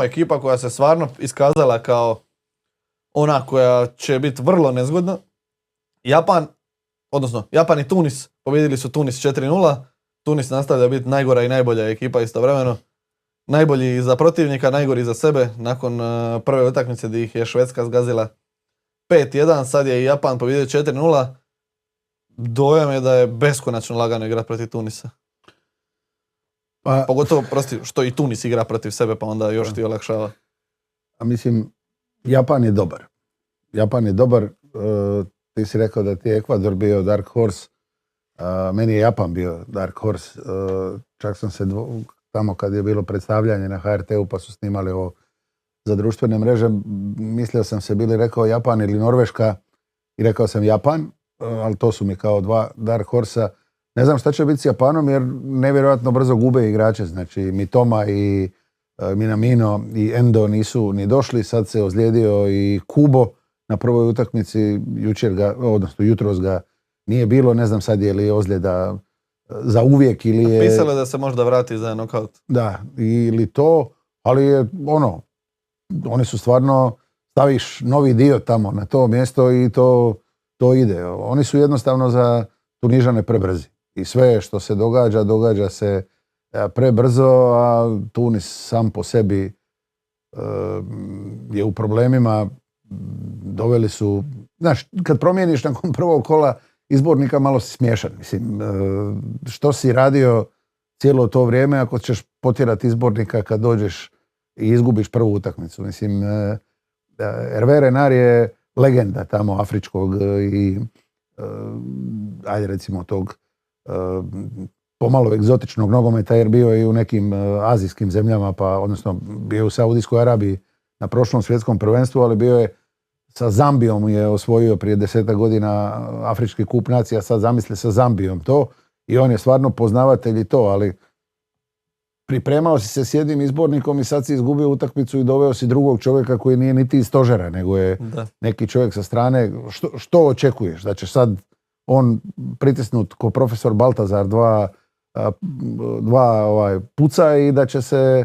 Ekipa koja se stvarno iskazala kao ona koja će biti vrlo nezgodna. Japan i Tunis, pobjedili su Tunis 4-0. Tunis nastavlja biti najgora i najbolja ekipa istovremeno. Najbolji za protivnika, najgori za sebe. Nakon prve utakmice gdje ih je Švedska zgazila 5-1, sad je i Japan pobjedio 4-0. Dojam je da je beskonačno lagano igrati protiv Tunisa. Pogotovo, što i Tunis igra protiv sebe, pa onda još ti olakšava. Mislim, Japan je dobar. Ti si rekao da ti je Ekvador bio Dark Horse. Meni je Japan bio Dark Horse. Čak sam se tamo kad je bilo predstavljanje na HRT-u pa su snimali ovo za društvene mreže, mislio sam se bili rekao Japan ili Norveška i rekao sam Japan, ali to su mi kao dva Dark Horse-a. Ne znam šta će biti s Japanom jer nevjerojatno brzo gube igrače. Znači Mitoma i Minamino i Endo nisu ni došli, sad se ozlijedio i Kubo na prvoj utakmici, jutros ga nije bilo, ne znam sad je li ozljeda za uvijek ili je... Pisalo je da se možda vrati za knockout. Da, ili to, ali je oni su stvarno, staviš novi dio tamo na to mjesto i to ide. Oni su jednostavno za Tunižane prebrzi. I sve što se događa se prebrzo, a Tunis sam po sebi je u problemima. Doveli su, znaš, kad promijeniš nakon prvog kola izbornika, malo si smiješan. Mislim, što si radio cijelo to vrijeme ako ćeš potjerati izbornika kad dođeš i izgubiš prvu utakmicu. Mislim, Hervé Renard je legenda tamo afričkog i ajde recimo tog pomalo egzotičnog nogometa jer bio je i u nekim azijskim zemljama, pa odnosno bio je u Saudijskoj Arabiji na prošlom svjetskom prvenstvu, ali bio je sa Zambijom je osvojio prije 10 godina Afrički kup nacija, sad zamisli sa Zambijom to i on je stvarno poznavatelj i to, ali pripremao si se s jednim izbornikom i sad si izgubio utakmicu i doveo si drugog čovjeka koji nije niti iz stožera, nego je neki čovjek sa strane. Što očekuješ? Da će sad on pritisnut ko profesor Baltazar dva puca i da će se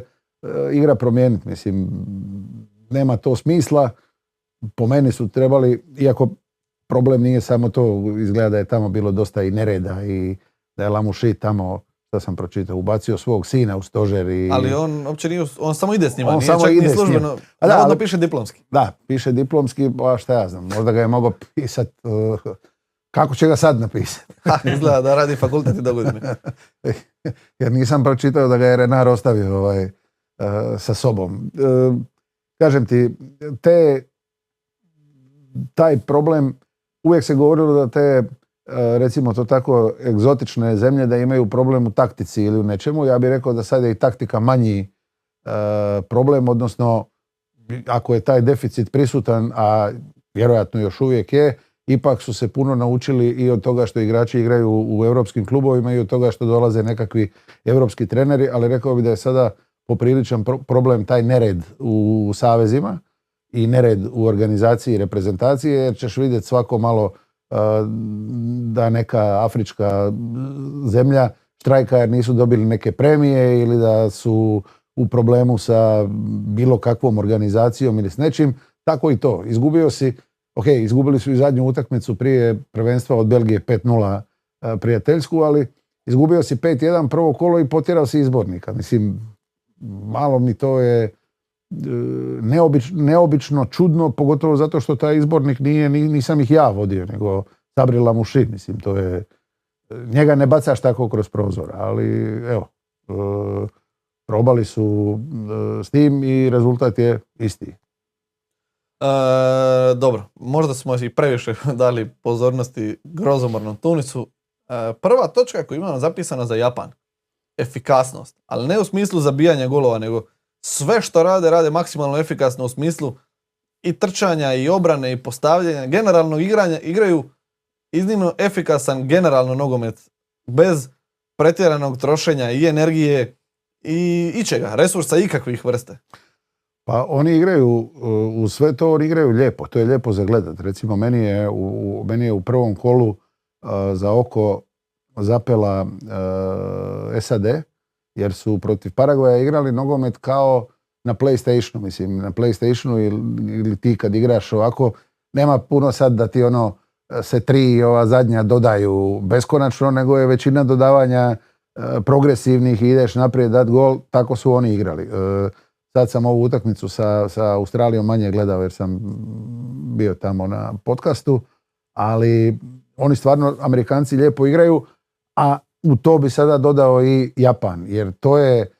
igra promijeniti. Mislim, nema to smisla. Po meni su trebali, iako problem nije samo to, izgleda da je tamo bilo dosta i nereda i da je Lamouchi tamo, što sam pročitao, ubacio svog sina u stožer i... Ali on uopće nije, on samo ide s njima, on nije samo čak ide ni službeno, navodno piše diplomski. Da, piše diplomski, pa šta ja znam, možda ga je mogao pisati, kako će ga sad napisati? Izgleda da radi fakultet i do godine. Jer nisam pročitao da ga je Renard ostavio sa sobom. Kažem ti, taj problem, uvijek se govorilo da te, recimo to tako, egzotične zemlje da imaju problem u taktici ili u nečemu. Ja bih rekao da sad je i taktika manji problem, odnosno ako je taj deficit prisutan, a vjerojatno još uvijek je, ipak su se puno naučili i od toga što igrači igraju u europskim klubovima i od toga što dolaze nekakvi europski treneri, ali rekao bih da je sada popriličan problem taj nered u savezima i nered u organizaciji i reprezentacije, jer ćeš vidjeti svako malo da neka afrička zemlja štrajka jer nisu dobili neke premije ili da su u problemu sa bilo kakvom organizacijom ili s nečim. Tako i to. Izgubili su i zadnju utakmicu prije prvenstva od Belgije 5-0 prijateljsku, ali izgubio si 5-1 prvo kolo i potjerao si izbornika. Mislim, malo mi to je neobično, čudno, pogotovo zato što taj izbornik nisam ih ja vodio, nego Sabri Lamouchi. Mislim, to je, njega ne bacaš tako kroz prozor, ali evo, probali su s tim i rezultat je isti. Dobro, možda smo i previše dali pozornosti grozomornom Tunisu. Prva točka koju imamo zapisana za Japan, efikasnost, ali ne u smislu zabijanja golova, nego sve što rade maksimalno efikasno u smislu i trčanja i obrane i postavljanja, generalno igraju iznimno efikasan generalno nogomet bez pretjeranog trošenja i energije i ičega, resursa ikakvih vrste. Pa oni igraju, u sve to oni igraju lijepo, to je lijepo za gledat. Recimo meni je u prvom kolu za oko zapela SAD, jer su protiv Paragvaja igrali nogomet kao na PlayStationu, mislim, na PlayStationu ili ti kad igraš ovako, nema puno sad da ti se 3 ova zadnja dodaju beskonačno, nego je većina dodavanja progresivnih i ideš naprijed dat gol, tako su oni igrali. Sad sam ovu utakmicu sa Australijom manje gledao jer sam bio tamo na podcastu, ali oni stvarno, Amerikanci lijepo igraju, a u to bi sada dodao i Japan, jer to je,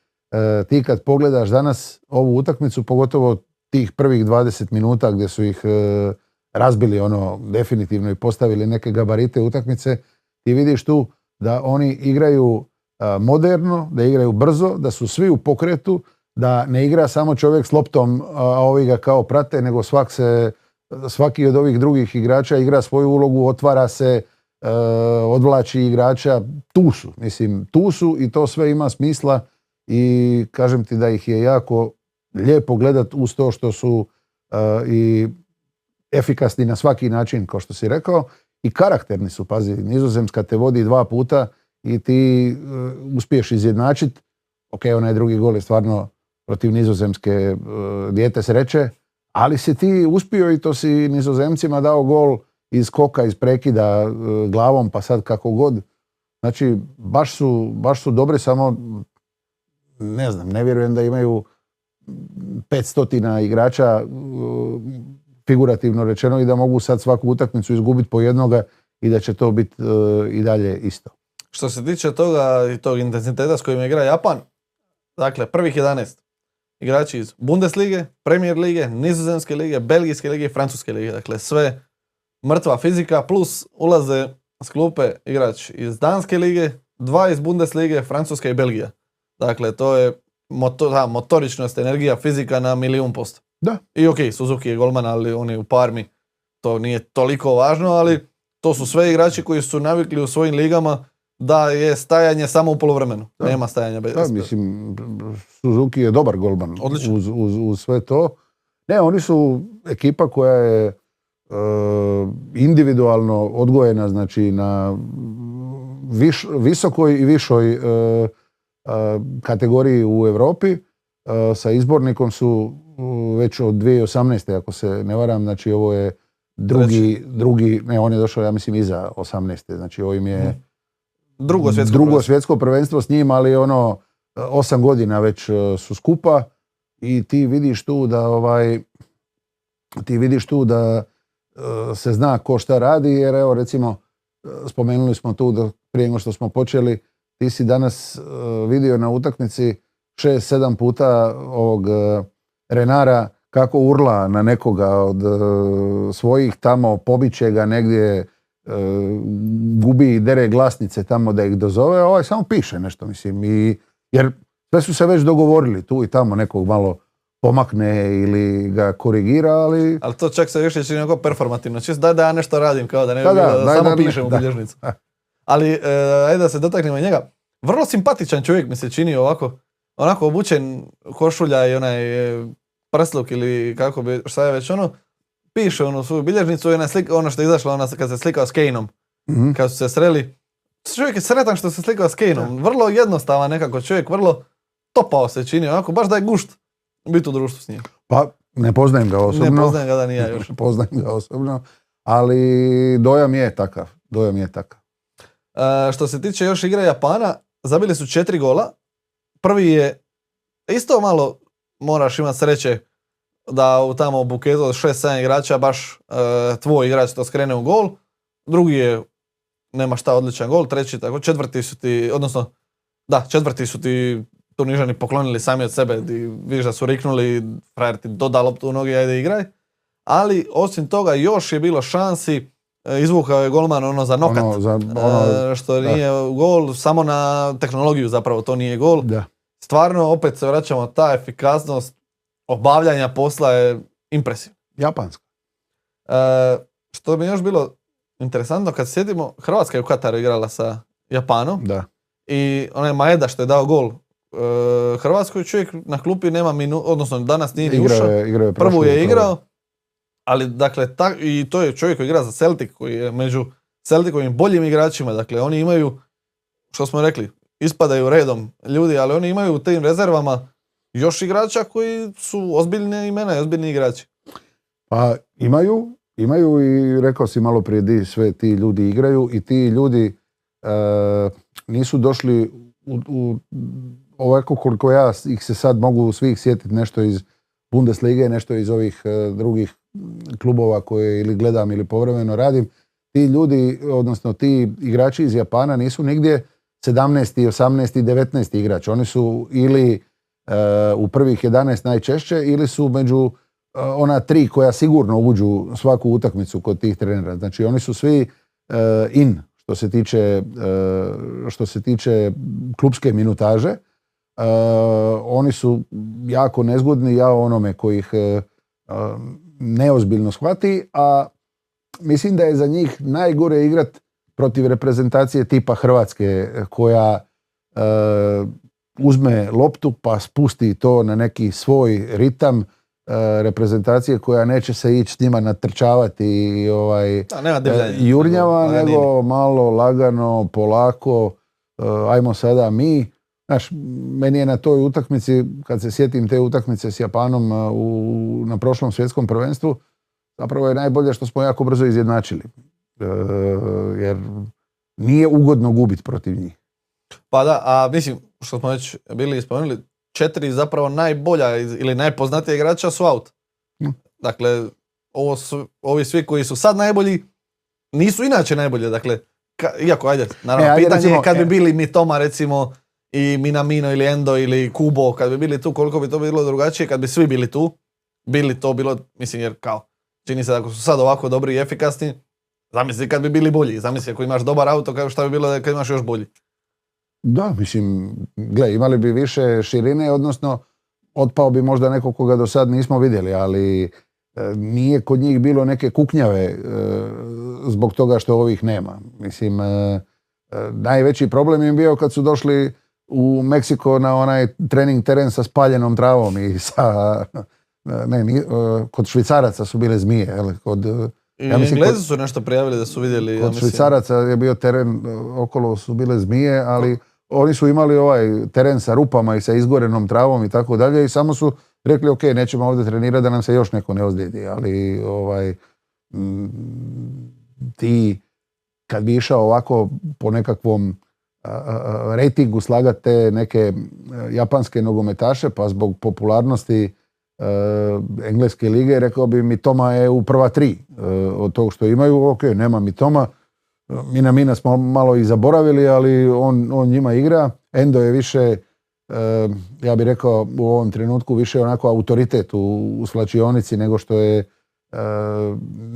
ti kad pogledaš danas ovu utakmicu, pogotovo tih prvih 20 minuta gdje su ih razbili definitivno i postavili neke gabarite utakmice, ti vidiš tu da oni igraju moderno, da igraju brzo, da su svi u pokretu, da ne igra samo čovjek s loptom, a ovi ga kao prate, nego svaki od ovih drugih igrača igra svoju ulogu, otvara se, odvlači igrača, tu su i to sve ima smisla i kažem ti da ih je jako lijepo gledat uz to što su i efikasni na svaki način, kao što si rekao, i karakterni su, pazi, Nizozemska te vodi 2 puta i ti uspiješ izjednačiti. Ok, onaj drugi gol je stvarno protiv Nizozemske dijete sreće, ali si ti uspio i to si Nizozemcima dao gol iz skoka, iz prekida glavom, pa sad kako god. Znači, baš su dobri, samo ne znam, ne vjerujem da imaju 500 igrača figurativno rečeno i da mogu sad svaku utakmicu izgubiti po jednoga i da će to biti i dalje isto. Što se tiče toga i tog intenziteta s kojim igra Japan, dakle, prvih 11 igrači iz Bundeslige, Premier lige, Nizozemske lige, Belgijske lige i Francuske lige. Dakle, sve mrtva fizika, plus ulaze s klupe igrač iz Danske lige, 2 iz Bundeslige, Francuska i Belgija. Dakle, to je motoričnost, energija, fizika na 1,000,000%. Da. I ok, Suzuki je golman, ali on je u Parmi. To nije toliko važno, ali to su sve igrači koji su navikli u svojim ligama da je stajanje samo u poluvremenu. Da. Nema stajanja bez. Da, mislim, Suzuki je dobar golman uz sve to. Ne, oni su ekipa koja je individualno odgojena, znači na visokoj i višoj kategoriji u Europi. Sa izbornikom su već od 2018. ako se ne varam, znači ovo je drugi, ne, on je došao, ja mislim, iza 18. Znači ovo im je drugo svjetsko prvenstvo s njim, ali 8 godina već su skupa i ti vidiš tu da se zna ko šta radi, jer evo recimo spomenuli smo tu da prije nego što smo počeli, ti si danas vidio na utakmici 6-7 puta ovog Renara kako urla na nekoga od svojih tamo, pobiće ga negdje, gubi i dere glasnice tamo da ih dozove, ovaj samo piše nešto, mislim, jer sve su se već dogovorili, tu i tamo nekog malo pomakne ili ga korigira, ali... Ali to čak se više čini onako performativno, čisto da ja nešto radim, kao da ne samo pišem u bilježnicu. Ali, ajde da se dotaknemo njega. Vrlo simpatičan čovjek mi se čini onako obučen, košulja i onaj prsluk ili kako bi, šta je već piše svoju bilježnicu i ono što je izašlo kad se slikao s Kaneom, kad su se sreli. Čovjek je sretan što se slikao s Kaneom, vrlo jednostavan nekako čovjek, vrlo topao se čini, onako baš da je gušt biti u društvu s njim. Pa, ne poznajem ga osobno. Ne poznajem ga da nije ja još. Ne poznajem ga osobno, ali dojam je takav. Što se tiče još igre Japana, zabili su 4 gola. Prvi je, isto malo moraš imati sreće da u tamo buketu od 6-7 igrača baš tvoj igrač to skrene u gol. Drugi je, nema šta, odličan gol. Treći tako, četvrti su ti Tunižani poklonili sami od sebe. Vidiš da su riknuli, frajer ti doda loptu u noge, ajde igraj. Ali osim toga još je bilo šansi. Izvukao je golman za nokat, što nije gol, samo na tehnologiju zapravo to nije gol. Da. Stvarno, opet se vraćamo, ta efikasnost obavljanja posla je impresivna. Japanska. Što bi još bilo interesantno, kad se sjetimo, Hrvatska je u Kataru igrala sa Japanom. Da. I onaj Maeda što je dao gol Hrvatskoj, čovjek na klupi nema odnosno danas nije ni ušao. Prvu je igrao. Ali, dakle, i to je čovjek koji igra za Celtic, koji je među Celticovim boljim igračima. Dakle, oni imaju, što smo rekli, ispadaju redom ljudi, ali oni imaju u tim rezervama još igrača koji su ozbiljne imena i ozbiljni igrači. Pa imaju i rekao si malo prije di sve ti ljudi igraju i ti ljudi nisu došli u ovako koliko ja ih se sad mogu svih sjetiti nešto iz Bundeslige, nešto iz ovih drugih klubova koje ili gledam ili povremeno radim. Ti ljudi, odnosno ti igrači iz Japana nisu nigdje 17. 18. 19. igrač. Oni su ili u prvih 11 najčešće ili su među ona 3 koja sigurno uđu svaku utakmicu kod tih trenera. Znači oni su svi što se tiče klubske minutaže. Oni su jako nezgodni, ja onome koji ih neozbiljno shvati, a mislim da je za njih najgore igrat protiv reprezentacije tipa Hrvatske koja uzme loptu pa spusti to na neki svoj ritam, reprezentacije koja neće se ići s njima natrčavati i jurnjava, nego malo lagano, polako, ajmo sada mi. Znaš, meni je na toj utakmici, kad se sjetim te utakmice s Japanom na prošlom svjetskom prvenstvu, zapravo je najbolje što smo jako brzo izjednačili. Jer nije ugodno gubiti protiv njih. Pa da, a mislim, što smo već bili spomenuli, 4 zapravo najbolja ili najpoznatija igrača su out. Dakle, ovi svi koji su sad najbolji nisu inače najbolji. Dakle, iako, ajde, naravno, pitanje je kad bi bili Mitoma, recimo, i Minamino ili Endo ili Kubo, kad bi bili tu, koliko bi to bilo drugačije, kad bi svi bili tu, bilo, mislim, jer kao, čini se da ako su sad ovako dobri i efikasni, zamisli kad bi bili bolji, zamisli ako imaš dobar auto, šta bi bilo kad imaš još bolji. Da, mislim, imali bi više širine, odnosno otpao bi možda neko koga do sad nismo vidjeli, ali nije kod njih bilo neke kuknjave zbog toga što ovih nema. Mislim, najveći problem im bio kad su došli u Meksiko na onaj trening teren sa spaljenom travom i kod Švicaraca su bile zmije. Englezi su nešto prijavili da su vidjeli. Kod Švicaraca je bio teren, okolo su bile zmije, ali oni su imali ovaj teren sa rupama i sa izgorenom travom i tako dalje i samo su rekli ok, nećemo ovdje trenirati da nam se još neko ne ozlijedi, ali ti kad bi išao ovako po nekakvom rejtingu slagati te neke japanske nogometaše, pa zbog popularnosti engleske lige, rekao bi Mitoma je u prva 3 od tog što imaju. Ok, nema Mitoma. Minamina smo malo i zaboravili, ali on njima igra. Endo je više, ja bih rekao u ovom trenutku, više onako autoritet u slačionici nego što je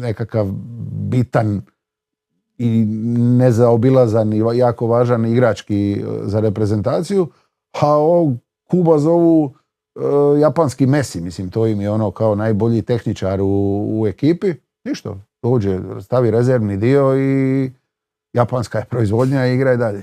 nekakav bitan i nezaobilazan i jako važan igrački za reprezentaciju. A ovog Kuba zovu japanski Messi, mislim, to im je ono kao najbolji tehničar u ekipi. Ništa, dođe, stavi rezervni dio i japanska je proizvodnja i igra i dalje.